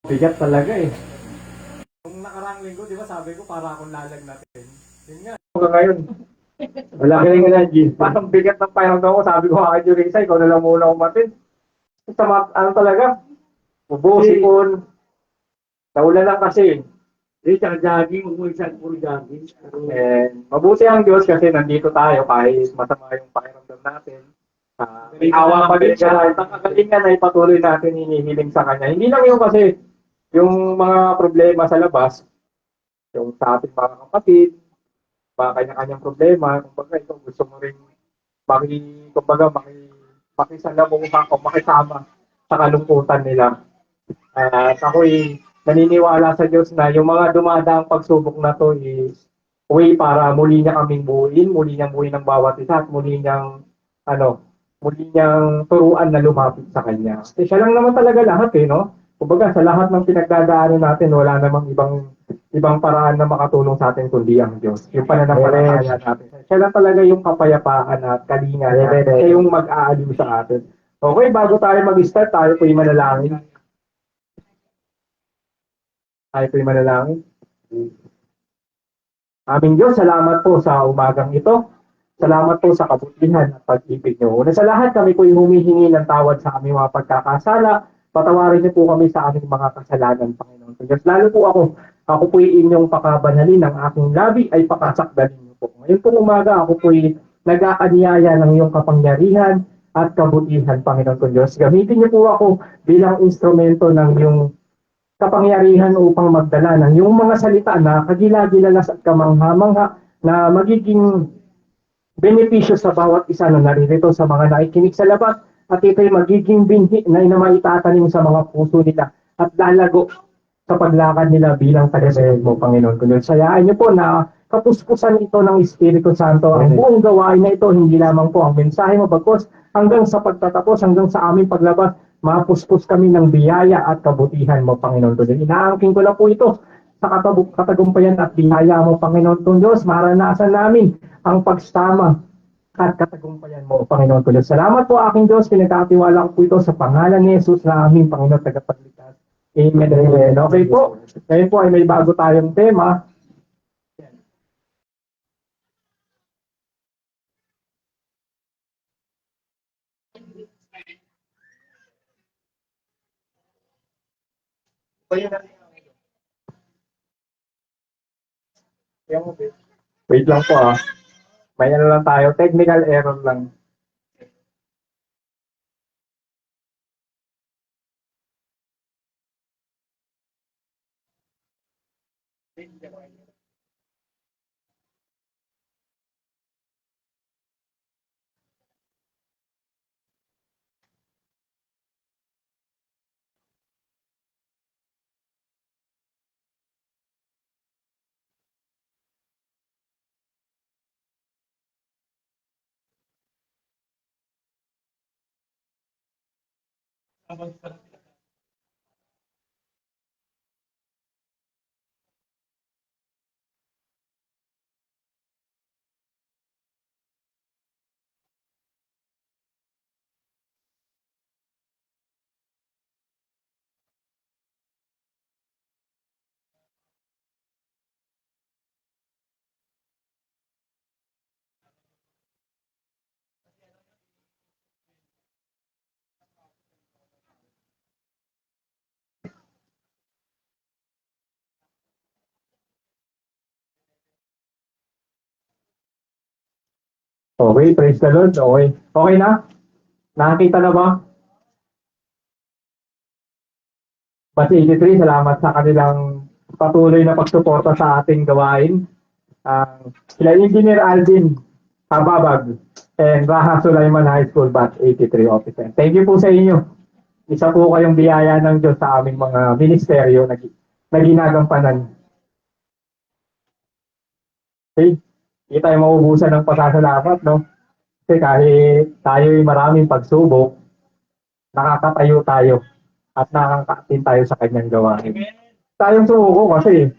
Bigat talaga eh. Kung nakarang linggo, di ba sabi ko para akong lalag natin. Yun nga. Hanggang ngayon, wala ka rin energy. Parang bigat ng pakiramdam ko. Sabi ko, kay Jurisa, ikaw na lang muna umatin. Ano talaga? Ubo, sipon. Naulan lang kasi. Tsaka jogging, umuwisan puro jogging. Mabuti ang Diyos kasi nandito tayo kahit masama yung pakiramdam natin. May awa pa din siya. Ang kagalingan ay patuloy natin hinihiling sa Kanya. Hindi lang yung kasi yung mga problema sa labas, yung sa ating mga kapatid, mga kanya-kanyang problema, kumbaga ito gusto mo rin makisalamuha o makisama sa kalungkutan nila. At ako'y naniniwala sa Diyos na yung mga dumadaang pagsubok na to is way para muli niya kaming buuin, muli niyang buuin ng bawat isa at muli niyang turuan na lumapit sa Kanya. Kasi siya lang naman talaga lahat no? Kumbaga sa lahat ng pinagdadaanan natin, wala namang ibang paraan na makatulong sa atin kundi ang Diyos. Yung pananampalataya natin. Siya lang talaga yung kapayapaan at kalinga siya yung mag-aaliw sa atin. Okay, bago tayo mag-start, tayo po'y manalangin. Aming Diyos, salamat po sa umagang ito. Salamat po sa kabutihan at pag-ibig niyo. Una sa lahat, kami po'y humihingi ng tawad sa aming mga pagkakasala. Patawarin niyo po kami sa aming mga kasalanan, Panginoon. Diyos, lalo po ako po'y inyong pakabanalin, ang aking labi ay pakasakdalin niyo po. Ngayon pong umaga, ako po'y nag-aanyaya ng iyong kapangyarihan at kabutihan, Panginoon ko Diyos. Gamitin niyo po ako bilang instrumento ng iyong kapangyarihan upang magdala ng yung mga salita na kagila-gilalas at kamangha-mangha na magiging benepisyo sa bawat isa na naririto sa mga nakikinig sa labas at ito'y magiging binhi na maitatanim sa mga puso nila at lalago sa paglakad nila bilang taga-sunod mo, Panginoon. Kundi sayaan niyo po na kapuspusan ito ng Espiritu Santo. Ang buong gawain na ito, hindi lamang po ang mensahe mo, bagkus hanggang sa pagtatapos, hanggang sa aming paglabas, mapuspos kami ng biyaya at kabutihan mo, Panginoon. Kundi inaangking ko lang po ito sa katagumpayan at biyaya mo, Panginoon kong Diyos. Maranasan namin ang pagsama at katagumpayan mo, Panginoon ko Diyos. Salamat po aking Diyos, pinagkatiwala ko po ito sa pangalan ni Jesus na aming Panginoon tagapagligtas. Amen. Amen. Okay po, ngayon po ay may bago tayong tema. Wait lang po May lang tayo, technical error lang. Okay, praise the Lord. Okay. Okay na? Nakakita na ba? Batch 83, salamat sa kanilang patuloy na pagsuporta sa ating gawain. Sila Engineer Alvin Hababag and Raha Sulaiman High School Batch 83 Officer. Thank you po sa inyo. Isa po kayong biyaya ng Diyos sa aming mga ministeryo na ginagampanan. Okay? Hindi tayo maubusan ng pasasalamat, no? Kasi kahit tayo'y maraming pagsubok, nakakatayo tayo at nakakaatin tayo sa kanyang gawain. Tayong sumuko kasi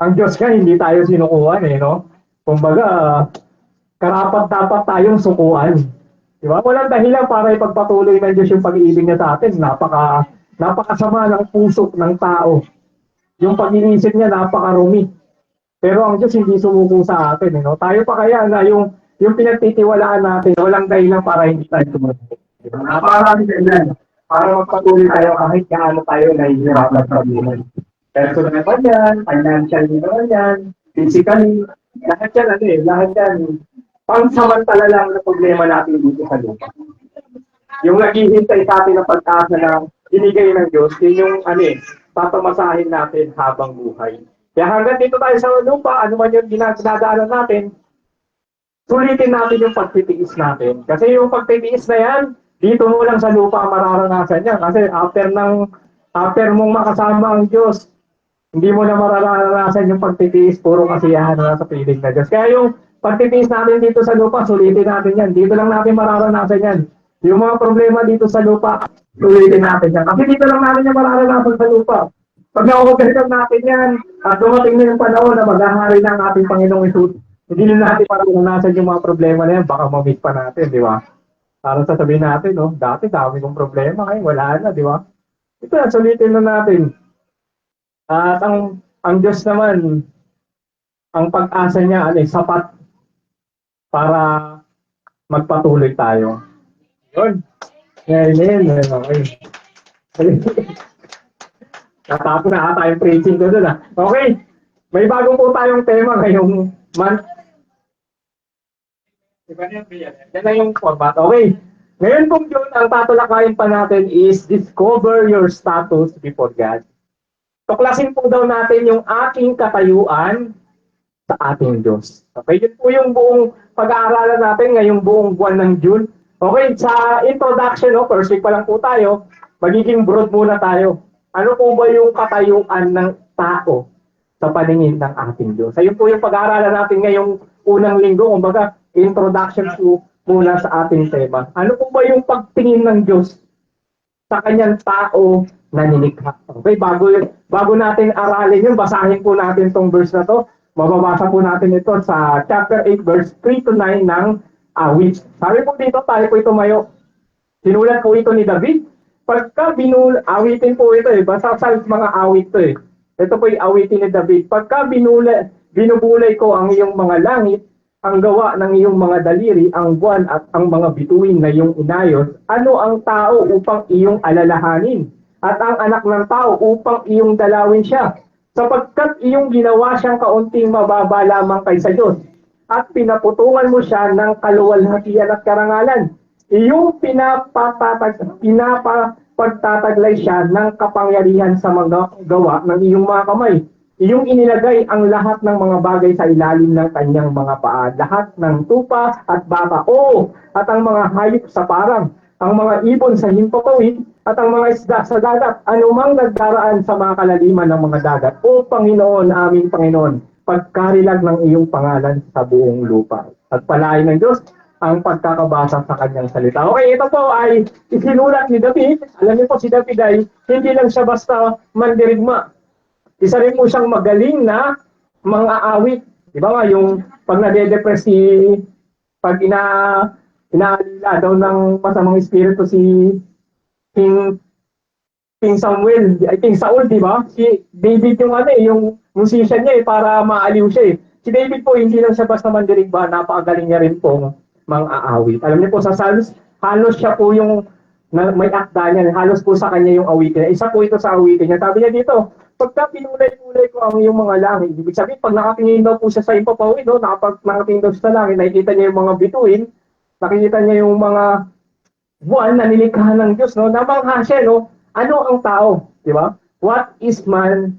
ang Diyos ka hindi tayo sinukuhan no? Kumbaga, karapat-dapat tayong sukuan. Di ba? Walang dahilan para ipagpatuloy ng Diyos yung pag-iibig niya sa atin. napakasama ng puso ng tao. Yung pag-iisip niya napakarumi. Pero ang Diyos hindi sumuko sa atin. No? Tayo pa kaya na yung pinagtitiwalaan natin, walang dahilan para hindi tayo sumuko. Diba? Napakarami dahilan para magpatuloy tayo kahit gaano tayo nahihirapan sa buhay. Personal pa yan, financially naman yan, physically, lahat yan, lahat yan, pangsamantala lang na problema natin dito sa lupa. Yung naghihintay sa atin ng pag-asa na binigay ng Diyos, yun yung papamasahin natin habang buhay. Kaya hanggang dito tayo sa lupa, ano man yung ginagdaanan natin, sulitin natin yung pagtitiis natin. Kasi yung pagtitiis na yan, dito mo lang sa lupa mararanasan yan. Kasi after mong makasama ang Diyos, hindi mo na mararanasan yung pagtitiis, puro kasiyahan na sa piling na Diyos. Kaya yung pagtitiis natin dito sa lupa, sulitin natin yan. Dito lang natin mararanasan yan. Yung mga problema dito sa lupa, sulitin natin yan. Kasi dito lang natin yung mararanasan sa lupa. Pag na-overcome natin yan, at dumating na yung panahon na maghahari na ang ating Panginoong Isus, hindi na natin mararanasan yung mga problema na yan, baka ma-miss pa natin, di ba? Para sasabihin natin, no, dati dami kong problema, ngayon wala na, di ba? Ito na, sulitin na natin. At ang Diyos naman, ang pag-asa niya, sapat para magpatuloy tayo. Yun. Ngayon, okay. Natapos na ata yung preaching ko doon. Okay, may bago po tayong tema ngayong month. Yan na yung format. Okay. Ngayon pong yun, ang tatalakayin pa natin is discover your status before God. Tuklasin po daw natin yung ating katayuan sa ating Diyos. Okay, yun po yung buong pag-aaralan natin ngayong buong buwan ng June. Okay, sa introduction, first week pa lang po tayo, magiging broad muna tayo. Ano po ba yung katayuan ng tao sa paningin ng ating Diyos? Ayun po yung pag-aaralan natin ngayong unang linggo, kumbaga introduction po muna sa ating tema. Ano po ba yung pagtingin ng Diyos sa kanyang tao na nilikha? Okay, bago natin aralin yun, basahin po natin tong verse na to. Mababasa po natin ito sa chapter 8, verse 3 to 9 ng awit. Sabi po dito, tayo po tumayo. Sinulat po ito ni David. Pagka awitin po ito basta sa mga awit to Ito po yung awitin ni David. Pagka binubulay ko ang iyong mga langit, ang gawa ng iyong mga daliri, ang buwan at ang mga bituin na iyong inayos, ano ang tao upang iyong alalahanin? At ang anak ng tao upang iyong dalawin siya? Sapagkat iyong ginawa siyang kaunting mababa lamang kaysa Diyos, at pinaputungan mo siya ng kaluwalhatian at karangalan. Iyong pinapagtataglay siya ng kapangyarihan sa mga gawa ng iyong mga kamay. Iyong inilagay ang lahat ng mga bagay sa ilalim ng kanyang mga paa, lahat ng tupa at baka, at ang mga hayop sa parang, ang mga ibon sa himpapawid, at ang mga isda sa dagat, anumang nagdaraan sa mga kalaliman ng mga dagat. O Panginoon, aming Panginoon, pagkarilag ng iyong pangalan sa buong lupa. At palain ng Diyos ang pagkakabasa sa kanyang salita. Okay, ito po ay isinulat ni David. Alam niyo po, si David ay hindi lang siya basta mandirigma. Isa rin po siyang magaling na mga awit. Di ba nga, yung pag nade-depress pag inaalila daw ng masamang espiritu si King Samuel, King Saul, di ba? Si David yung musician niya para maaliw siya Si David po, hindi lang siya basta mandirigma, napakagaling niya rin pong mga aawit. Alam niyo po, sa Psalms, halos siya po yung may akda niya, halos po sa kanya yung awitin. Isa po ito sa awitin niya. Sabi niya dito, pagka pinulay-ulay ko ang iyong mga langit, ibig sabihin, pag nakatingin daw po siya sa impapawid, nakatingin daw siya sa langit, nakikita niya yung mga bituin, nakikita niya yung mga buwan na nilikha ng Diyos, namangha siya, ano ang tao, di ba? What is man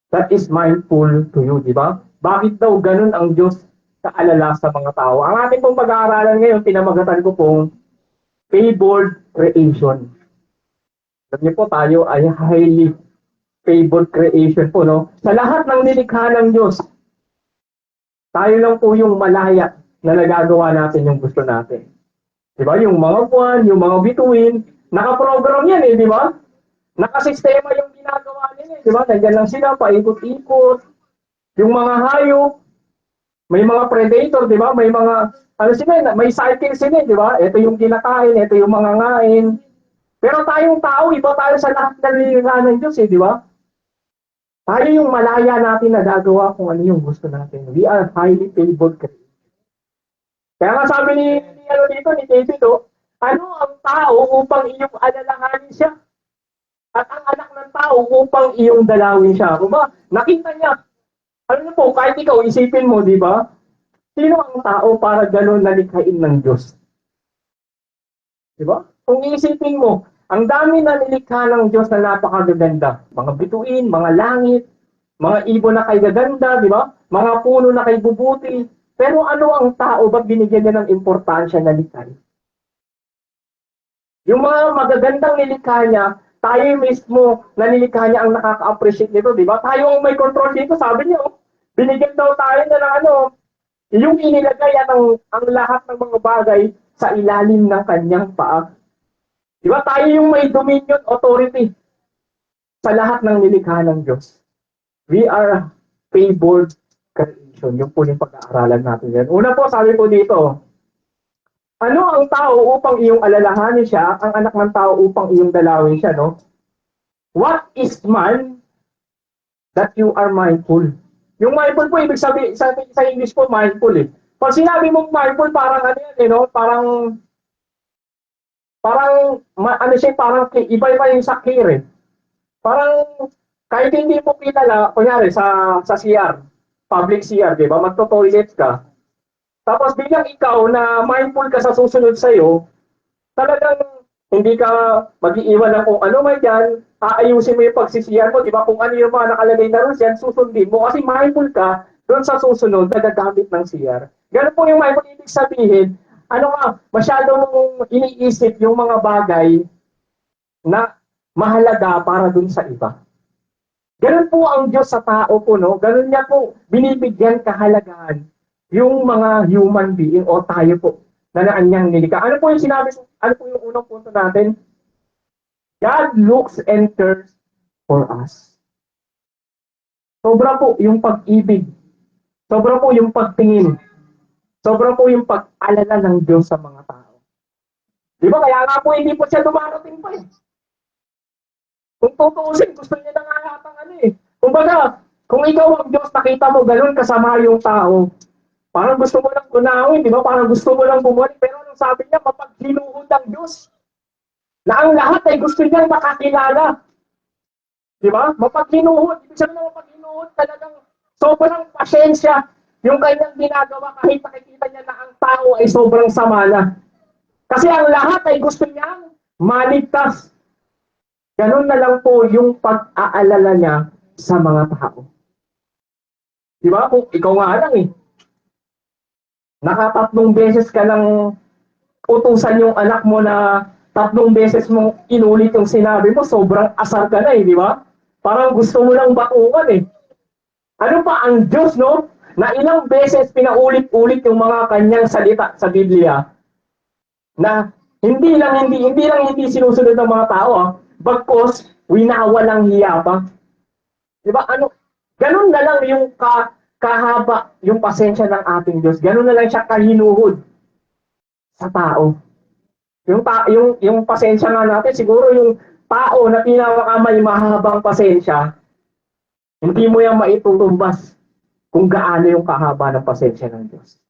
that is mindful to you, di ba? Bakit daw ganun ang Diyos kaalala sa mga tao? Ang ating pong pag-aaralan ngayon, pinamagatan ko pong favored creation. Alam niyo po, tayo ay highly favored creation po, Sa lahat ng nilikha ng Diyos, tayo lang po yung malaya na nagagawa natin yung gusto natin. Diba? Yung mga buwan, yung mga bituin, nakaprogram yan di ba? Nakasistema yung ginagawa nila di ba? Nandiyan lang sila, paikot-ikot. Yung mga hayop, may mga predator, di ba? May mga, may cycle sila, di ba? Ito yung kinakain, ito yung mga ngain. Pero tayong tao, iba tayo sa lahat ng nilikha ng Diyos, di ba? Tayo yung malaya natin na gagawa kung ano yung gusto natin. We are highly favored creatures. Kaya nga sabi ni David, ano ang tao upang iyong alalahanin siya? At ang anak ng tao upang iyong dalawin siya. Kung ba, nakita niya. Alam niyo po, kahit ikaw, isipin mo, di ba? Sino ang tao para gano'n nalikhain ng Diyos? Di ba? Kung iisipin mo, ang dami na nilikha ng Diyos na napakagaganda. Mga bituin, mga langit, mga ibon na kay gaganda, di ba? Mga puno na kay bubuti. Pero ano ang tao, ba't binigyan niya ng importansya na likhain? Yung mga magagandang nilikha niya, tayo mismo na nilikha niya ang nakaka-appreciate nito, di ba? Tayo ang may control dito, sabi niya, binigyan daw tayo na ng yung inilagay at ang lahat ng mga bagay sa ilalim ng kanyang paa. Di ba? Tayo yung may dominion, authority sa lahat ng nilikha ng Diyos. We are favored creation. Yung po yung pag-aaralan natin yan. Una po, sabi po dito, ano ang tao upang iyong alalahanin siya, ang anak ng tao upang iyong dalawin siya, no? What is man that you are mindful? Yung mindful po, ibig sabihin, sa English po, mindful eh. Pag sinabi mong mindful, parang ano yan, ano siya, parang iba-iba yung sa care eh. Parang, kahit hindi mo kilala, kunyari sa CR, public CR, di ba? Magto-toilet ka. Tapos bilang ikaw na mindful ka sa susunod sa'yo, talagang hindi ka mag-iiwan ng kung ano man yan, aayusin mo yung pagsisiyan mo, di ba? Kung ano yung mga nakalagay na rules yan, susundin mo. Kasi mindful ka doon sa susunod na gagamit ng CR. Ganun po yung mindful, ibig sabihin, masyadong iniisip yung mga bagay na mahalaga para doon sa iba. Ganun po ang Diyos sa tao po, no? Ganun niya po binibigyan kahalagahan yung mga human being o tayo po na naanyang nilikha. Ano po yung sinabi, ano po yung unang punto natin? God looks and cares for us. Sobra po yung pag-ibig. Sobra po yung pagtingin. Sobra po yung pag-alala ng Diyos sa mga tao. Di ba? Kaya nga po hindi po siya dumarating pa eh. Kung tutuusin, gusto niya na nga yatang Kumbaga, kung ikaw ang Diyos, nakita mo ganun kasama yung tao, parang gusto mo lang unawin, di ba? Parang gusto mo lang bumalik. Pero anong sabi niya, mapaghinuhod ang Diyos. Na ang lahat ay gusto niyang makakilala. Di ba? Mapaghinuhod. Ibig sabihin na mapaghinuhod talagang sobrang pasensya yung kanyang ginagawa kahit nakikita niya na ang tao ay sobrang sama na. Kasi ang lahat ay gusto niyang maligtas. Ganun na lang po yung pag-aalala niya sa mga tao. Di ba? Kung ikaw nga lang nakatatlong beses ka lang utusan yung anak mo na tatlong beses mong inulit yung sinabi mo, sobrang asar ka na di ba? Parang gusto mo lang batukan Ano pa ang Diyos, no? Na ilang beses pinaulit-ulit yung mga kanyang salita sa Biblia na hindi lang sinusunod ng mga tao, bagkos winawalang hiya pa. Di ba? Ganun na lang yung kahaba yung pasensya ng ating Diyos. Ganun na lang siya kahinuhod sa tao. Yung pasensya nga natin, siguro yung tao na pinakamay mahabang pasensya, hindi mo yan maitutumbas kung gaano yung kahaba ng pasensya ng Diyos.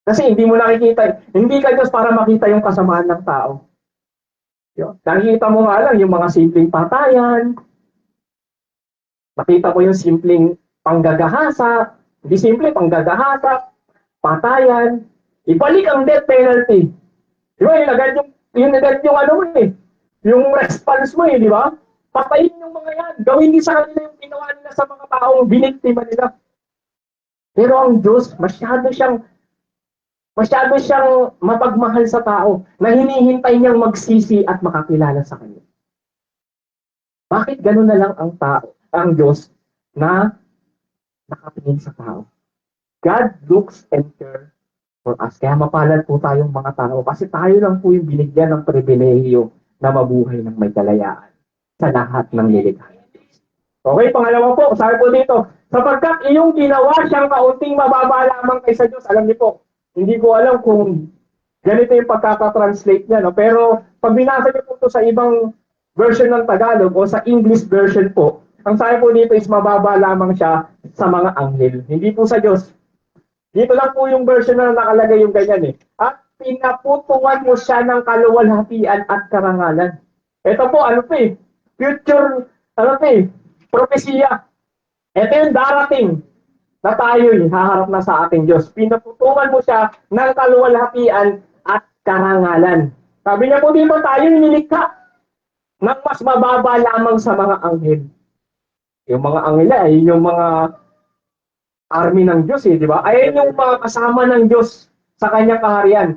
Kasi hindi mo nakikita, hindi ka Diyos para makita yung kasamaan ng tao. Nakikita mo nga lang yung mga simpleng patayan, nakita mo yung simpleng panggagahasa, hindi simple, panggagahasa, patayan, ibalik ang death penalty. Di ba, yung response mo di ba? Patayin yung mga yan. Gawin din sa kanila yung ginawa nila sa mga taong biniktima nila. Pero ang Diyos, masyado siyang mapagmahal sa tao na hinihintay niyang magsisi at makakilala sa kanya. Bakit gano'n na lang ang Diyos na nakatingin sa tao? God looks and cares for us. Kaya mapalad po tayong mga tao kasi tayo lang po yung binigyan ng pribilehiyo na mabuhay ng may kalayaan sa lahat ng nilikha. Okay, pangalawa po, sabi po dito, sapagkat iyong ginawa siyang kaunting mababa lamang kaysa Diyos. Alam niyo po, hindi ko alam kung Ganito yung pagkaka-translate niya, no? Pero pag binasa niyo po ito sa ibang version ng Tagalog o sa English version po, ang sabi po dito is mababa lamang siya sa mga anghel. Hindi po sa Diyos. Dito lang po yung version na nakalagay yung ganyan eh. At pinaputuan mo siya ng kaluwalhatian at karangalan. Ito po, ano po eh, future, ano po eh, propesya. Ito yung darating na tayo'y haharap na sa ating Diyos. Pinaputuan mo siya ng kaluwalhatian at karangalan. Sabi niya po dito, tayo nilikha ng mas mababa lamang sa mga anghel. Yung mga anghel ay yung mga army ng Diyos eh, di ba? Ayan yung mga kasama ng Diyos sa kanyang kaharian.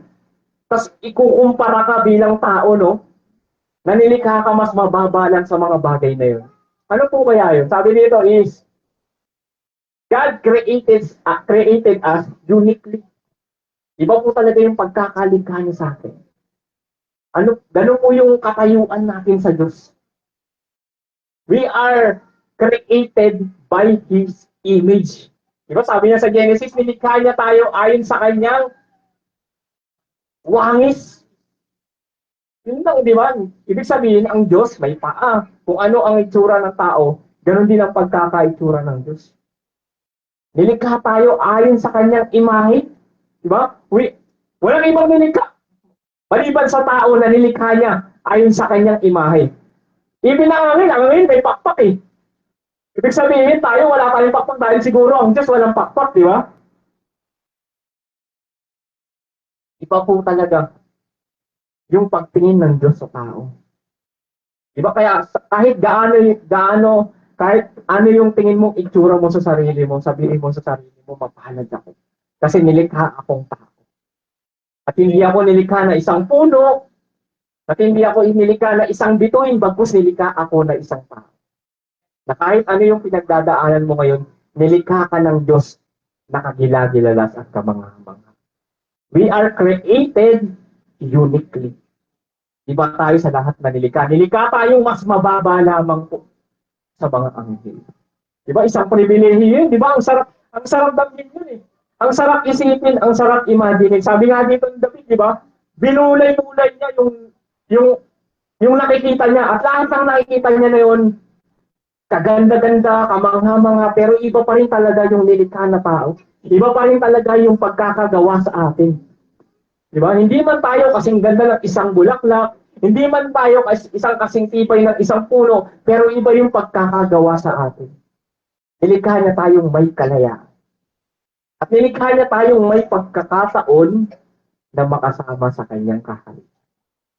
Tapos ikukumpara ka bilang tao, no? Nanilikha ka mas mababa lang sa mga bagay na yun. Ano po kaya yun? Sabi dito is, God created us uniquely. Iba po talaga yung pagkakalikha niya sa atin. Ganun po yung katayuan natin sa Diyos. We are created by His image. Diba sabi niya sa Genesis, nilikha niya tayo ayon sa kanyang wangis. Yun lang, di ba? Ibig sabihin, ang Diyos may paa. Kung ano ang itsura ng tao, ganun din ang pagkakaitsura ng Diyos. Nilikha tayo ayon sa kanyang imahe. Di ba? Walang ibang nilikha. Maliban sa tao na nilikha niya ayon sa kanyang imahe. Even ang angin may pakpak eh. Ibig sabihin tayo, wala tayong pakpak dahil siguro ang Diyos walang pakpak, di ba? Iba po talaga yung pagtingin ng Diyos sa tao. Di ba? Kaya kahit kahit ano yung tingin mong itsura mo sa sarili mo, sabihin mo sa sarili mo, mapalad ako. Kasi nilikha akong tao. At hindi ako nilikha na isang puno, at hindi ako nilikha na isang bituin, bagkus nilikha ako na isang tao. Na kahit ano yung pinagdadaanan mo ngayon, nilikha ka ng Diyos na kagila-gilalas at kamangha-mangha. We are created uniquely. Iba tayo sa lahat na nilikha. Nilikha tayong mas mababa lamang po sa mga anghel. Diba? Isang pribilehiyo yun. Diba? Ang sarap damhin yun eh. Ang sarap isipin, ang sarap imagine. Sabi nga dito ng David, diba? Binulay-mulay niya yung nakikita niya. At lahat ng nakikita niya na yun, kaganda-ganda, kamangha-mangha, pero iba pa rin talaga yung nilikha na tao. Iba pa rin talaga yung pagkakagawa sa atin. Diba? Hindi man tayo kasing ganda ng isang bulaklak, hindi man tayo isang kasing tipay ng isang puno, pero iba yung pagkakagawa sa atin. Nilikha niya tayong may kalayaan. At nilikha niya tayong may pagkakataon na makasama sa kanyang kaharian.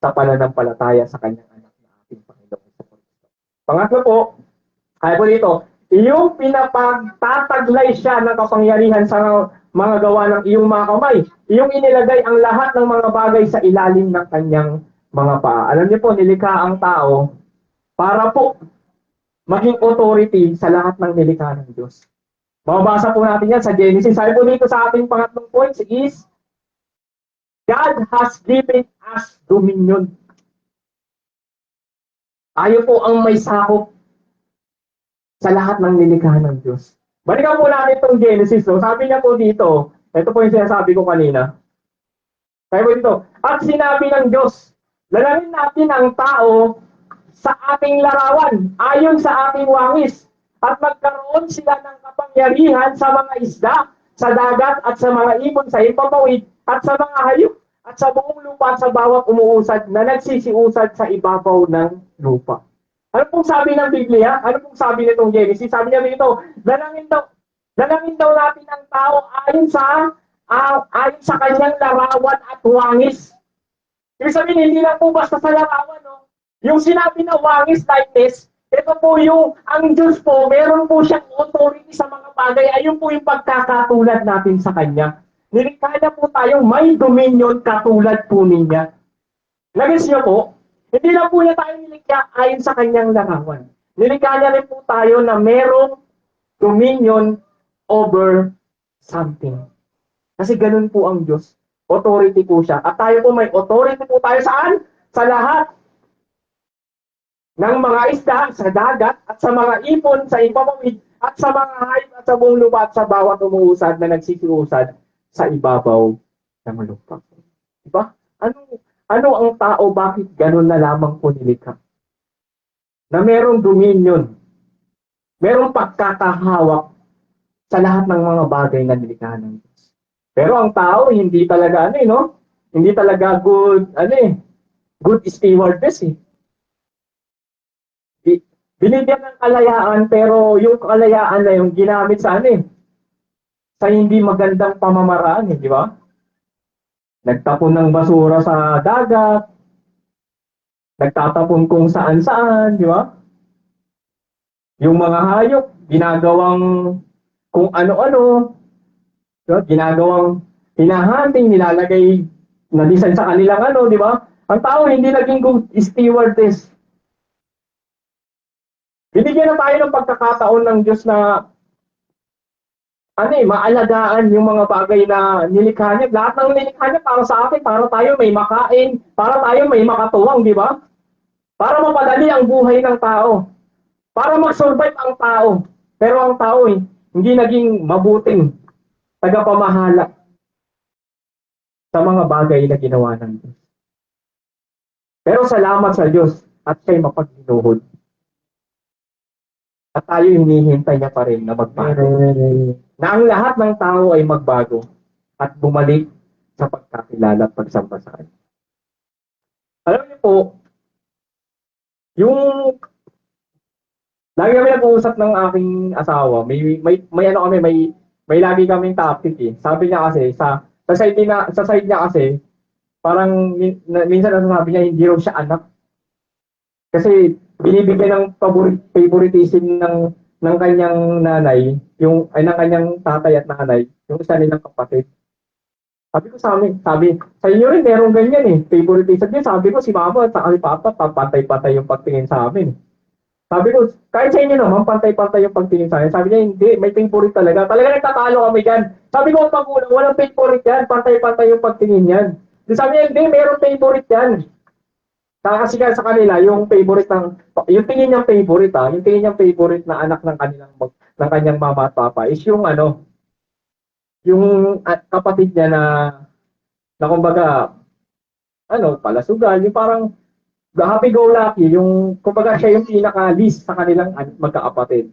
Sa pananampalataya sa kanyang anak na ating Panginoon sa Kristo. Pangatlo po, kaya po dito, yung pinapagtataglay siya ng kapangyarihan sa mga gawa ng iyong mga kamay. Yung inilagay ang lahat ng mga bagay sa ilalim ng kanyang mga paa. Alam niyo po, nilikha ang tao para po maging authority sa lahat ng nilikha ng Diyos. Mababasa po natin yan sa Genesis. Sabi po dito sa ating pangatlong point is, God has given us dominion. Tayo po ang may sakop sa lahat ng nilikha ng Diyos. Balikan po natin itong Genesis. So, sabi niya po dito, ito po yung sinasabi ko kanina. Kaya po dito, at sinabi ng Diyos, lalangin natin ang tao sa ating larawan, ayon sa ating wangis, at magkaroon sila ng kapangyarihan sa mga isda, sa dagat, at sa mga ibon sa ipapawid, at sa mga hayop, at sa buong lupa, at sa bawat umuusad na nagsisiusad sa ibabaw ng lupa. Ano pong sabi ng Biblia? Ano pong sabi nitong Genesis? Sabi niya dito, dalangin daw natin ang tao ayon sa kanyang larawan at wangis. Ibig sabihin, hindi lang po basta sa larawan, no? Yung sinabi na wangis, likeness, ito po ang Diyos po, meron po siyang authority sa mga bagay. Ayun po yung pagkakatulad natin sa Kanya. Nilikha na po tayo, may dominion katulad po niya. Nagis niyo po, hindi lang po niya tayo nilikha ayon sa kanyang larawan. Nilikha niya rin po tayo na merong dominion over something. Kasi ganun po ang Diyos. Authority po siya. At tayo po may authority po tayo saan? Sa lahat ng mga isda, sa dagat, at sa mga ipon, sa ipapawid, at sa mga hayop, at sa buong lupa, at sa bawat umuusad na nagsisiusad sa ibabaw ng lupa. Diba? Ano ang tao, bakit ganun na lamang po nilikha? Na merong dominion, merong pagkakahawak sa lahat ng mga bagay na nilikha ng Diyos. Pero ang tao, hindi talaga, no? Hindi talaga good stewardess, eh. Binigyan ng kalayaan, pero yung kalayaan na yung ginamit sa sa hindi magandang pamamaraan, di ba? Nagtapon ng basura sa dagat, nagtatapon kung saan-saan, di ba? Yung mga hayop, ginagawang kung ano-ano, di ba? Ginagawang hinahunting, nilalagay na design sa kanilang di ba? Ang tao hindi naging good stewardess. Binigyan na tayo ng pagkakataon ng Diyos na maalagaan yung mga bagay na nilikha niya. Lahat ng nilikha niya para sa akin, para tayo may makain, para tayo may makatuwang, di ba? Para mapadali ang buhay ng tao. Para mag-survive ang tao. Pero ang tao hindi naging mabuting tagapamahala sa mga bagay na ginawa ng Diyos. Pero salamat sa Diyos at siya'y mapaghinuhod. At tayo hinihintay niya pa rin na magbago. Na ang lahat ng tao ay magbago at bumalik sa pagkakilala at pagsamba sa Kanya. Alam niyo po, yung lagi kami nag-uusap ng aking asawa, may lagi kaming topic, eh. Sabi niya kasi sa side niya kasi parang minsan nasasabi niya hindi raw siya anak. Kasi binibigyan ng favoritism ng kanyang nanay, ng kanyang tatay at nanay, yung isa nilang kapatid. Sabi ko sa inyo rin meron ganyan, eh, favoritism din. Sabi ko si mama at si papa, pantay-pantay yung pagtingin sa amin. Sabi ko, kahit sa inyo naman, pantay-pantay yung pagtingin sa amin. Sabi niya, hindi, may favorite talaga. Talaga nagtatalo kami dyan. Sabi ko, pag walang favorite yan, pantay-pantay yung pagtingin yan. Sabi niya, hindi, meron favorite yan. Kasi sa kanila, yung favorite yung tingin niyang favorite, yung tingin niyang favorite na anak ng kanyang mama at papa is yung yung kapatid niya na kumbaga, palasugan, yung parang happy-go-lucky, yung kumbaga siya yung pinaka-least sa kanilang magkakapatid.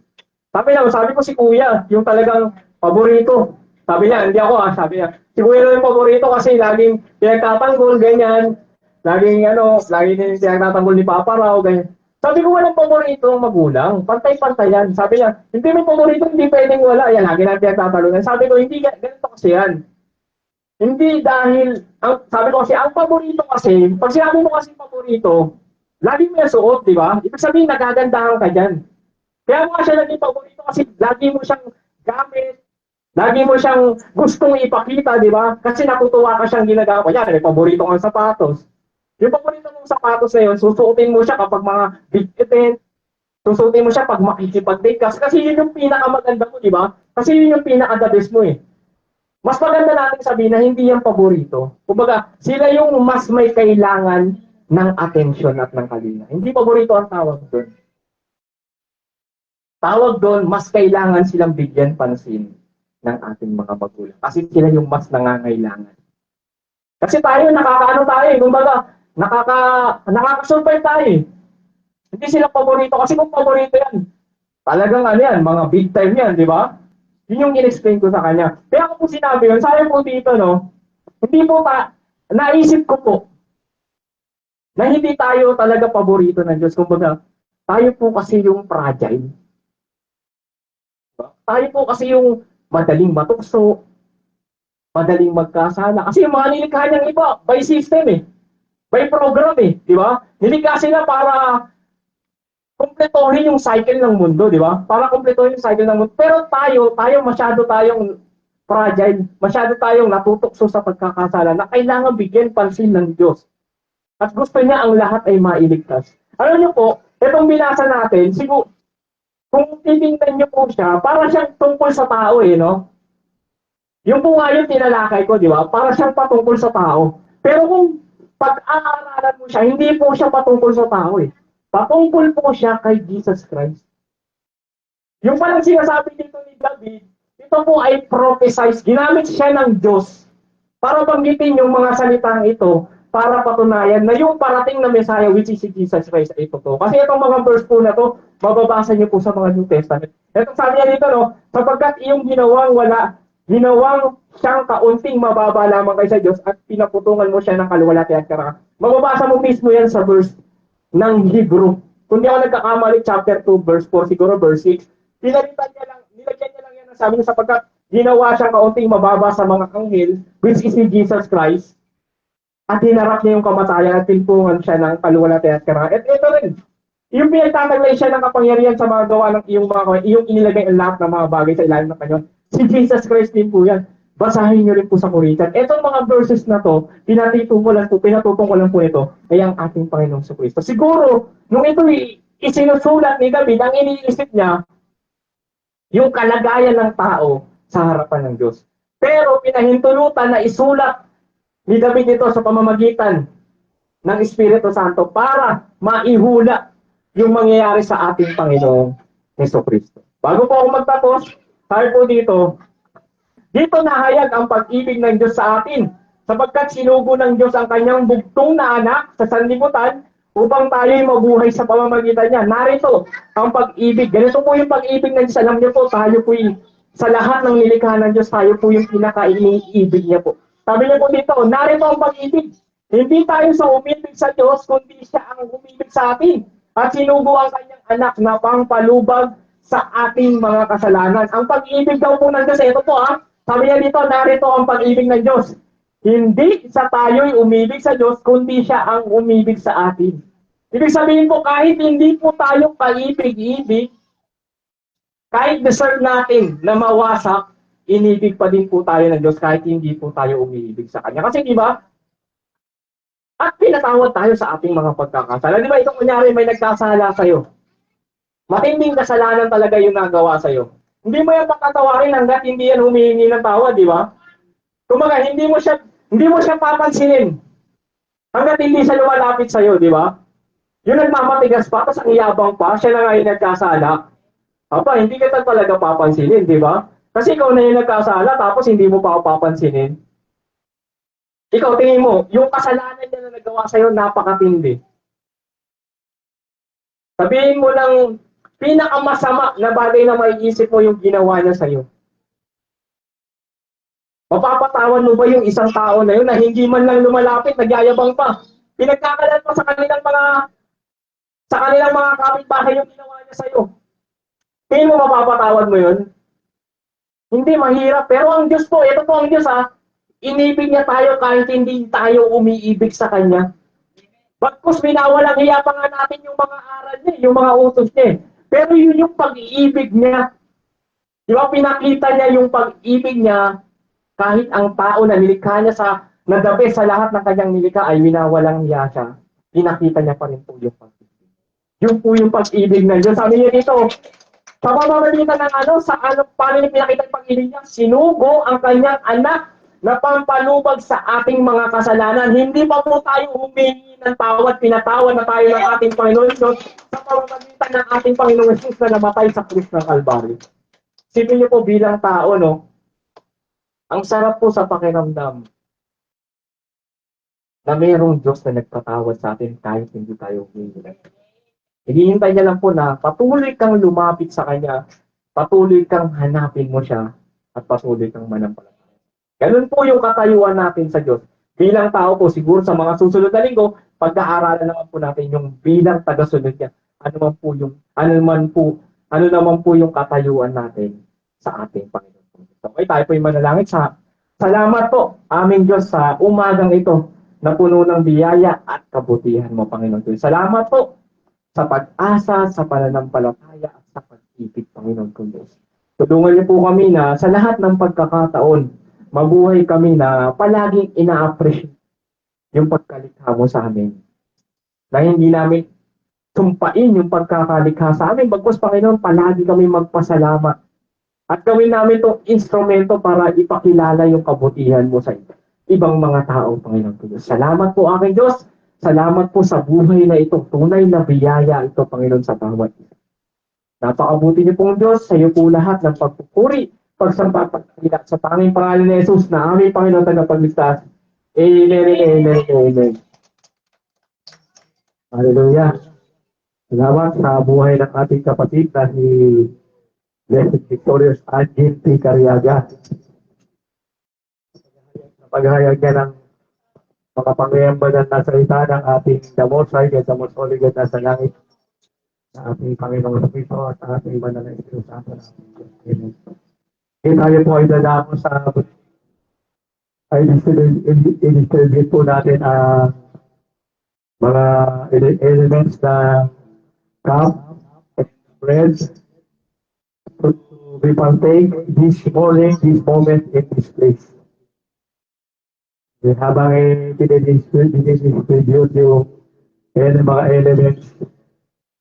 Sabi ko si Kuya, yung talagang paborito. Sabi niya, hindi ako sabi niya, si Kuya lang yung paborito kasi laging pinagtatanggol, ganyan. Laging pinagtatanggol ni Papa raw, ganyan. Sabi ko, walang paborito ng magulang. Pantay-pantay yan. Sabi niya, hindi may paborito, hindi pwedeng wala. Yan, lagi natin pinagtatalunan. Sabi ko, hindi, ganito kasi yan. Hindi dahil, sabi ko kasi, ang paborito kasi, pag sinabi mo kasi paborito, lagi mo yan suot, di ba? Ibig sabihin, nagagandahan ka dyan. Kaya mo siya naging paborito kasi lagi mo siyang gamit, lagi mo siyang gustong ipakita, di ba? Kasi natutuwa ka siyang ginagawa. Yan, may paborito kang sapatos. Yung paborito mong sapatos na yun, susuotin mo siya kapag mga big event, susuotin mo siya pag makikipag-date ka. Kasi yun yung pinakamaganda mo, di ba? Kasi yun yung pinaka-the best mo, eh. Mas maganda natin sabihin na hindi yan paborito. Kumbaga, sila yung mas may kailangan ng atensyon at ng kalinga. Hindi paborito ang tawag doon. Tawag doon, mas kailangan silang bigyan pansin ng ating mga magulang. Kasi sila yung mas nangangailangan. Kasi tayo, kumbaga, nakaka-survive tayo. Hindi sila paborito. Kasi kung paborito yan, talagang yan, mga big time yan, di ba? Yun yung in-explain ko sa kanya. Kaya ako po sinabi yun, sabi po dito, hindi po naisip ko po, na hindi tayo talaga paborito ng Diyos. Kumbaga, tayo po kasi yung fragile. Tayo po kasi yung madaling matukso, madaling magkasala. Kasi yung mga nilikha niyang iba, by system, by program, di ba? Nilikha sila para kumpletohin yung cycle ng mundo, di ba? Para kumpletohin yung cycle ng mundo. Pero tayo masyado tayong fragile, masyado tayong natutukso sa pagkakasala na kailangan bigyan pansin ng Diyos. At gusto niya ang lahat ay mailigtas. Alam niyo po, itong binasa natin, siguro, kung titingnan niyo po siya, para siyang tungkol sa tao, no? Yung po nga yung tinalakay ko, di ba? Para siyang patungkol sa tao. Pero kung pag-aaralan mo siya, hindi po siya patungkol sa tao, Patungkol po siya kay Jesus Christ. Yung palang sinasabi dito ni David, ito po ay prophesize. Ginamit siya ng Diyos para banggitin yung mga salitang ito para patunayan na yung parating na Messiah, which is si Jesus Christ, ay totoo. Kasi itong mga verse po na to, mababasa niyo po sa mga New Testament. Itong sabi niya dito, no, sapagkat iyong ginawang siyang kaunting mababa lamang kay sa Diyos at pinaputungan mo siya ng kaluwalhati at karangalan. Mababasa mo mismo yan sa verse ng Hebrew. Kung di ako nagkakamali, chapter 2, verse 4, siguro verse 6, nilagyan niya lang yan ang sabi niya sapagkat ginawa siyang kaunting mababa sa mga anghel, which is si Jesus Christ, at hinarap niya yung kamatayan at pinpungan siya ng kaluwalhati at karangalan. At ito rin, yung pinagtataglay siya ng kapangyarihan sa mga gawa ng iyong inilagay ang lahat ng mga bagay sa ilalim ng kanya. Si Jesus Christ din po yan. Basahin niyo rin po sa Corinthians. Etong mga verses na to, pinatutungkulan po ito ay ang ating Panginoong Kristo. Siguro, nung ito isinusulat ni David, ang iniisip niya, yung kalagayan ng tao sa harapan ng Diyos. Pero pinahintulutan na isulat ni David ito sa pamamagitan ng Espiritu Santo para maihula yung mangyayari sa ating Panginoong Jesucristo. Bago po ako magtapos, tayo po dito nahayag ang pag-ibig ng Diyos sa atin, sapagkat sinugo ng Diyos ang kanyang bugtong na anak sa sanlibutan upang tayo'y mabuhay sa pamamagitan niya. Narito ang pag-ibig. Ganito po yung pag-ibig ng Diyos. Alam niyo po, tayo po sa lahat ng nilikha ng Diyos, tayo po yung pinaka-iniibig niya po. Sabi niya po dito, narito ang pag-ibig. Hindi tayo sa umibig sa Diyos, kundi siya ang umibig sa atin. At sinugo ang kanyang anak na pangpalubag sa ating mga kasalanan. Ang pag-ibig daw po ng Diyos, ito po sabi niya dito, narito ang pag-ibig ng Diyos. Hindi sa tayo'y umibig sa Diyos, kundi siya ang umibig sa atin. Ibig sabihin po, kahit hindi po tayo kaibig-ibig, kahit deserve natin na mawasak, inibig pa din po tayo ng Diyos kahit hindi po tayo umiibig sa Kanya. Kasi di ba? At pinatawad tayo sa ating mga pagkakasala. Di ba? Itong kunyari may nagkasala sa'yo. Matinding kasalanan talaga yung nagawa sa'yo. Hindi mo yan pakatawarin hanggat hindi yan humihingi ng tawad, di ba? Kumaga, hindi mo siya papansinin hanggat hindi siya lumalapit sa'yo, di ba? Yung nagmamatigas pa, tapos ang yabang pa, siya na nga yung nagkasala. Aba, hindi ka talaga papansinin, di ba? Kasi ikaw na yung nagkasala, tapos hindi mo pa ako papansinin. Ikaw, tingin mo, yung kasalanan niya na nagawa sa'yo, napakatindi. Sabihin mo lang, pinakamasama na bagay na maiisip mo yung ginawa niya sa'yo. Mapapatawan mo ba yung isang tao na yun na hindi man lang lumalapit, nagyayabang pa? Pinagkakalat pa sa kanilang mga kapitbahay yung ginawa niya sa'yo. Tingin mo mapapatawad mo yun? Hindi, mahirap. Pero ang Diyos po, ito po ang Diyos inibig niya tayo kahit hindi tayo umiibig sa Kanya. Bagkus binawalang hiya pa nga natin yung mga aral niya, yung mga utos niya. Pero yun yung pag-iibig niya. Di ba, pinakita niya yung pag-ibig niya kahit ang tao na nilikha niya nadabi sa lahat ng kanyang nilikha ay winawalang hiya siya. Pinakita niya pa rin po yung pag-ibig. Yun po yung pag-ibig na Diyos. Sabi niya dito, sa pamamagitan ng paano niya pinakita yung pag-ibig niya? Sinugo ang kanyang anak na pampalubag sa ating mga kasalanan. Hindi pa po tayo humingi ng tawad, pinatawad na tayo ng ating Panginoon Diyos sa pamamagitan ng ating Panginoon Jesus na namatay sa krus ng Kalbaryo. Sipin niyo po bilang tao, no? Ang sarap po sa pakiramdam na mayroong Diyos na nagpatawad sa atin kahit hindi tayo humingi. Hinihintay niya lang po na patuloy kang lumapit sa Kanya, patuloy kang hanapin mo siya, at patuloy kang manampalataya. Ganun po yung katayuan natin sa Diyos. Bilang tao po, siguro sa mga susunod na linggo, pagka-aralan naman po natin yung bilang tagasunod niya. Ano naman po yung katayuan natin sa ating Panginoon. Okay, tayo po yung manalangin salamat po, aming Diyos, sa umagang ito na puno ng biyaya at kabutihan mo, Panginoon. Salamat po sa pag-asa, sa pananampalataya at sa pag-ibig, Panginoon kong Diyos. Tulungan niyo po kami na sa lahat ng pagkakataon, mabuhay kami na palaging ina-appreciate yung pagkalikha mo sa amin. Na hindi namin tumpain yung pagkakalikha sa amin. Bagkus, Panginoon, palagi kami magpasalamat. At gawin namin itong instrumento para ipakilala yung kabutihan mo sa ibang mga tao, Panginoon ko Diyos. Salamat po, aking Diyos. Salamat po sa buhay na ito. Tunay na biyaya ito, Panginoon, sa bawat isa. Napakabuti niyo pong Diyos. Sa iyo po lahat ng pagpupuri, pagsampapagpila sa tanging pangalan ni Jesus na aming Panginoon tagapagligtas. Amen, amen, amen. Hallelujah. Salamat sa buhay ng ating kapatid na si Blessed Victorious Angel P. Cariaga. Paghayag niya ng makapangyayamanan na salita ng ating damosay at damosoligan na sa langit na ating Panginoong Kristo at ating Banal na Espiritu Santo. Amen. Ngayon tayo po ay dadako sa ay i-distribute po natin ang mga elements na cup and bread to be partake this morning, this moment, in this place. Habang i-distribute yung mga elements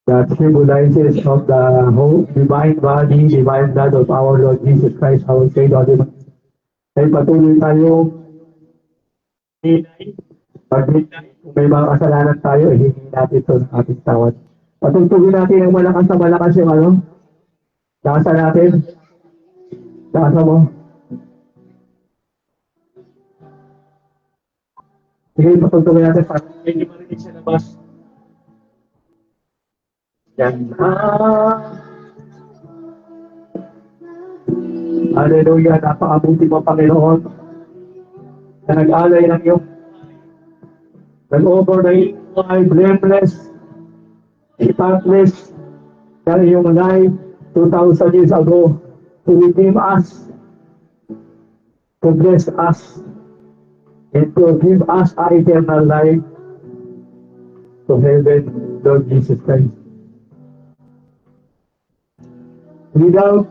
that symbolizes of the whole divine body, divine blood of our Lord Jesus Christ, our Savior. Ay patuloy tayo pag may mga kasalanan tayo, hihingi natin ito ng ating tawad. Patugtugin natin ang malakas na malakas yung ano. Lasa natin. Lasa mo. Sige, patugtugin natin para hindi marinig sa labas. Yan na. Hallelujah, napakabuti mo Panginoon na nag-alay ng iyong nag-over na iyong ay blameless, spotless na iyong life 2,000 years ago to redeem us, to bless us, and to give us eternal life to heaven, Lord Jesus Christ. Without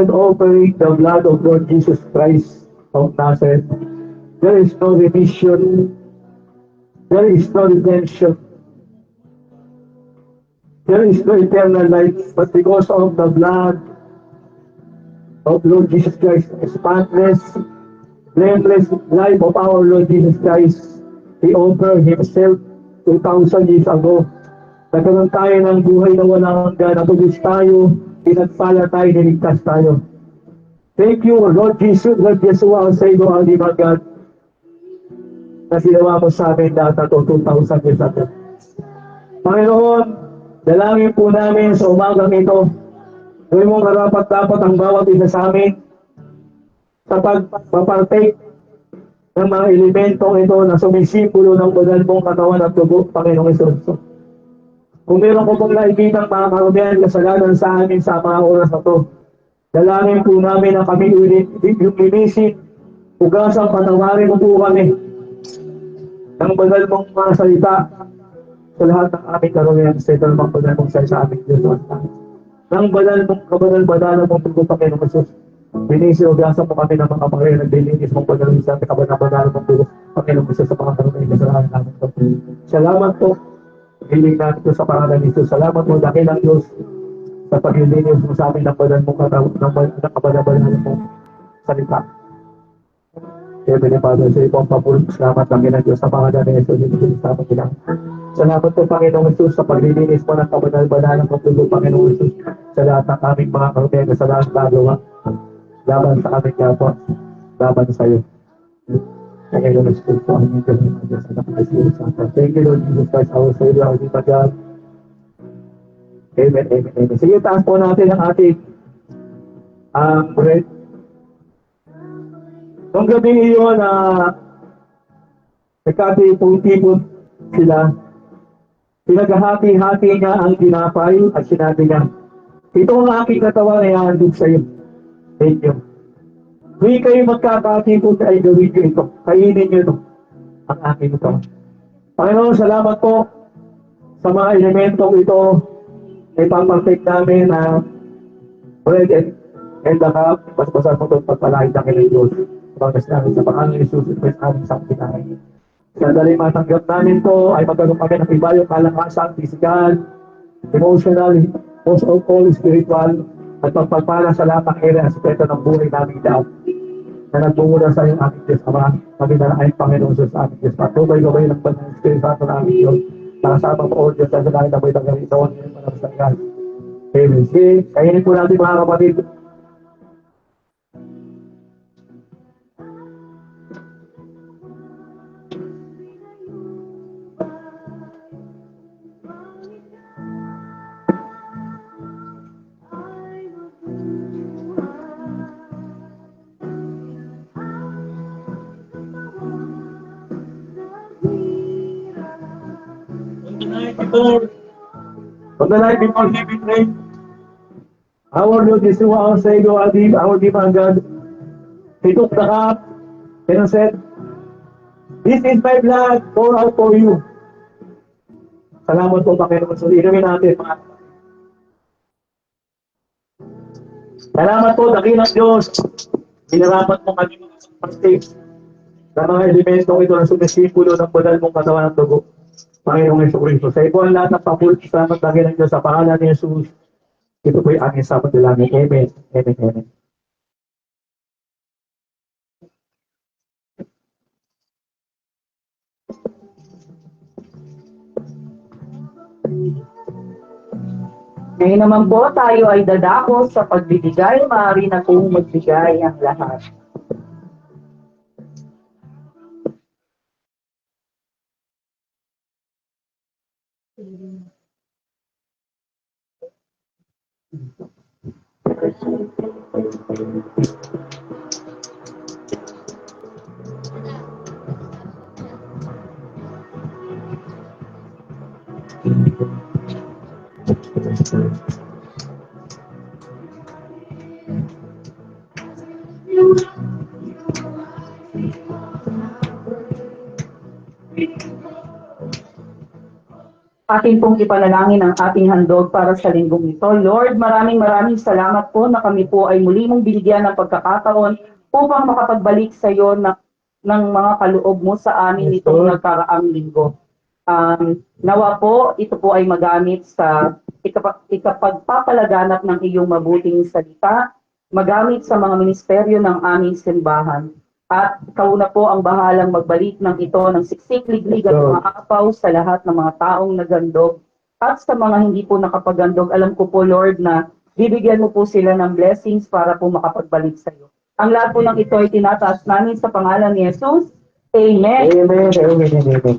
offering the blood of Lord Jesus Christ of Nazareth, there is no remission, there is no redemption, there is no eternal life, but because of the blood of Lord Jesus Christ, spotless, blameless life of our Lord Jesus Christ, He offered Himself 2,000 years ago. Nagkaroon tayo ng buhay na walang hanggan, natubis tayo, pinagpala tayo, niligtas tayo. Thank you, Lord Jesus, Lord Yeshua, ang Savior, ang Divine God, na sinawa mo sa amin data to 2,000 years ago. Panginoon, dalangin po namin sa umagang ito, gawin mong karapat-dapat ang bawat isa sa amin sa pagpapartake ng mga elementong ito na sumisimbolo ng banal mong katawan at dugo, Panginoong Isus. Kung meron ko pong nakikitang mga karumihan kasalanan sa amin sa mga oras na ito, dalangin po namin na kami ulit yung linisin, ugasang patawarin mo po kami ng banal mong mga salita sa lahat ng aming karumihan sa ito ng banal mong salita sa aming Diyos. Ng banal mong kabanal-banal mong tugo, Panginoong Isus. Linisin, ugasang mo kami ng mga pangyayari na dilinis mong banal sa aming kabanal-banal mong tugo, Panginoong Isus, sa mga karumihan kasalanan namin ito. Salamat po. Hiling natin ito sa pangalan nito. Salamat mo, dakilang Diyos, sa paglilinis mo sa amin ng banal mong kabanal-banal mong salita. Heavenly Father, sa ipong papulong salamat dakilang Diyos sa pangalan ni Jesus, hindi sa amin ilang. Salamat po, Panginoong Jesus, sa paglilinis mo ng kabanal-banal mong tugo, Panginoong Jesus, sa lahat ng aming mga karumihan, sa lahat ng nagawa, laban sa aming kapwa, laban sa iyo. Thank you, Lord Jesus, for our Thank you, Lord Jesus Christ, our Savior, our Divine God. Amen, amen, amen. Sige, taas po natin ang ating bread. Nung gabi iyon, nagkatipon-tipon sila. Pinaghahati-hati niya ang tinapay at sinabi niya, ito ang aking katawan na ihahandog sa iyo. Thank you. Hindi kayo magkakatipon ay gawin nyo ito. Kainin nyo ito. Ang aking ito. Panginoon, salamat po sa mga elementong ito na ipapartake namin na bread and the cup. Basbasan mo ito at pagpalahin na kailang Diyos. Pagkas namin sa pangalan ni Jesus at Christ aming sampinahin. Sa dali matanggap namin ito ay magkaroon kami ng ibayong kalakasan, physical, emotional, most of all spiritual, at pagpagpala sa lahat ng area at aspeto ng buhay namin daw na nagbumula sa iyong aming Diyos Ama, kami na ay Panginoon Diyos sa aming Diyos. Patubay-gabay ng Banal Espiritu Santo na aming Diyos, nakasama po o Diyos sa langit na may tagalitawan ng mga salgal. Amen. Sige, kainin po natin mga kapatid. On the night before he betrayed, our Lord Jesus, our Savior, our divine God, He took the cup and said, "This is my blood poured out for you." Salamat po, Panginoon. So, inumin natin, mga kapatid. Salamat po, dakilang Diyos. Pinarapat mo kami mga sacrifice na mga elementong ito na sumisipulo ng banal mong katawan ng dugo. Panginoong Jesucristo. Sa iyo po ang lahat ng papul, salamat dakilang Diyos sa pangalan ni Jesus. Ito po yung aming sabat na langit. Amen. Amen. Amen. Ngayon naman po tayo ay dadako sa pagbibigay, maaari na pong magbigay ang lahat. Atin pong ipanalangin ang ating handog para sa linggong ito. Lord, maraming salamat po na kami po ay muli mong binigyan ng pagkakataon upang makapagbalik sa iyo ng mga kaloob mo sa amin Yes, itong Lord. nagkaraang linggo. Nawa po, ito po ay magamit sa ikapagpapalaganap ng iyong mabuting salita, magamit sa mga ministeryo ng aming simbahan. At ikaw na po ang bahalang magbalik ng ito ng siksik, liglig at mga apaw sa lahat ng mga taong nagandog. At sa mga hindi po nakapagandog, alam ko po Lord na bibigyan mo po sila ng blessings para po makapagbalik sa iyo. Ang lahat po ng ito ay tinataas namin sa pangalan ni Jesus. Amen. Amen. Amen. Amen.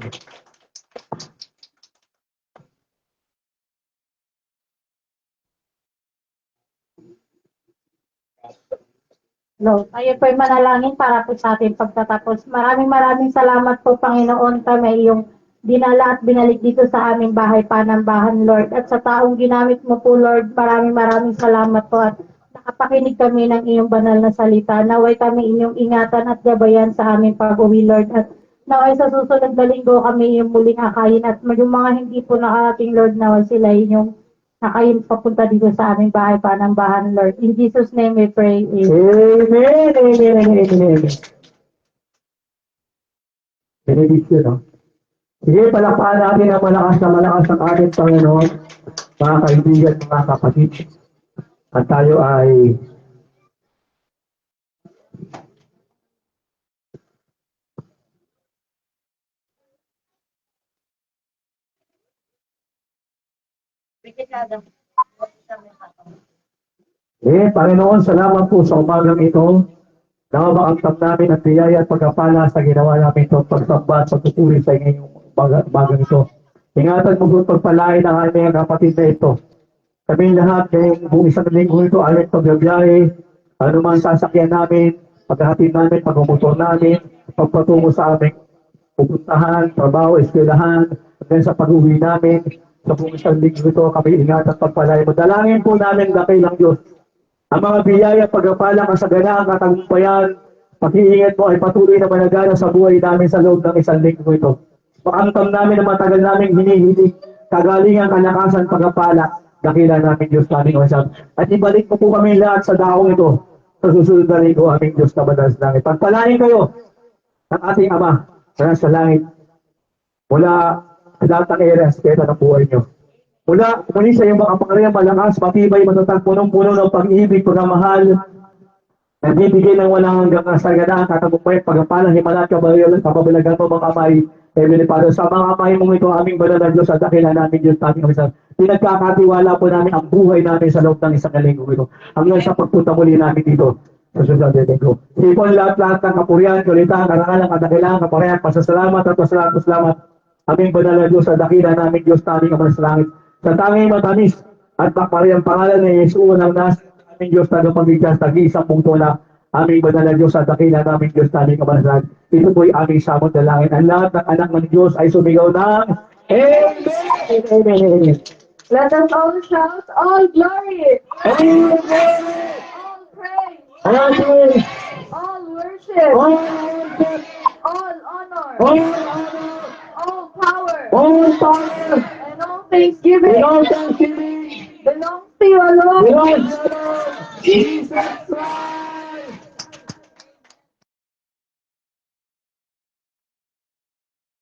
Lord, ayun po yung manalangin para po sa ating pagtatapos. Maraming salamat po, Panginoon, kami iyong dinala at binalik dito sa aming bahay panambahan, Lord. At sa taong ginamit mo po, Lord, maraming salamat po at nakapakinig kami ng iyong banal na salita. Naway kami inyong ingatan at gabayan sa aming pag-uwi, Lord. At naway sa susunod na linggo kami iyong muling akayin at yung mga hindi po nakarating, Lord, naway sila inyong nakayin papunta dito sa aming bahay panambahan, Lord. In Jesus' name we pray. Amen. Amen. Amen. Amen. Benediction, no? Sige, palakpakan natin ang malakas ng ating Panginoon, mga kaibigan, mga kapatid. At tayo ay Panginoon, salamat po sa umagang ito. Nakabakantap namin ang biyaya at pagkapala sa ginawa namin ito, pagsamba at pagtuturi sa inyong umagang ito. Ingatan mo po pagpalain ang aming kapatid na ito. Kami lahat, ngayong buong isang linggo ito, alit pagbibiyahe, ano man sasakyan namin, paghahatid namin, pagmumotor namin, pagpatungo sa aming pupuntahan, trabaho, eskwelahan, hanggang sa pag-uwi namin, sa buong isang linggo ito, kami ingatan at pagpalain mo. Dalangin po namin dakilang Diyos. Ang mga biyaya, pagkapalang, kasaganaan, katagumpayan, pag-iingat mo ay patuloy na managana sa buhay namin sa loob ng isang linggo ito. Pakamtam namin ang matagal namin hinihiling, kagalingan, kalakasan, pagkapala, dakila namin Diyos namin wasap. At ibalik mo po kami lahat sa daong ito sa susunod na linggo, aming Diyos na banal sa langit. Pagpalain kayo ng ating Ama na sa langit mula sa lahat ng areas kaya ng buhay nyo. Muli sa iyong mga pangyayang malakas, matibay, matatag, punong-puno ng pag-ibig, pagmamahal, nagbibigay ng walang hanggang kasaganaan, katagumpay, pagkapalang, himala at kabayalan, kapabalagan mo mga kamay, Heavenly Father, sa mga mahimong ito aming banal na Diyos at dakilan namin Diyos aming kamisan. Pinagkakatiwala po namin ang buhay namin sa loob ng isang kalinggo ito. Hanggang sa pagpunta muli namin dito sa susunod na linggo. Ipon lahat-lahat ng kapurihan, kulitan, karangalan, kadakilan, kaparehan, pasasalamat at pasalamat. Aming banal na Diyos at dakilan namin Diyos aming kamisan sa langit. Sa tanging matamis at paparehang pangalan ni Yesu ng nas, aming Diyos tagapagligtas, tag-iisang pungtula. Aming banal na Diyos at dakilan namin Diyos aming kamisan. Ito po'y aming samot na langit. Ang lahat ng anak ng Diyos ay sumigaw ng Amen! Amen! Let us all shout, all glory, Amen! all praise, Amen! all worship, All all honor, honor, all power, all power, and all thanksgiving and all thanksgiving belongs to you alone. belongs to Jesus Christ.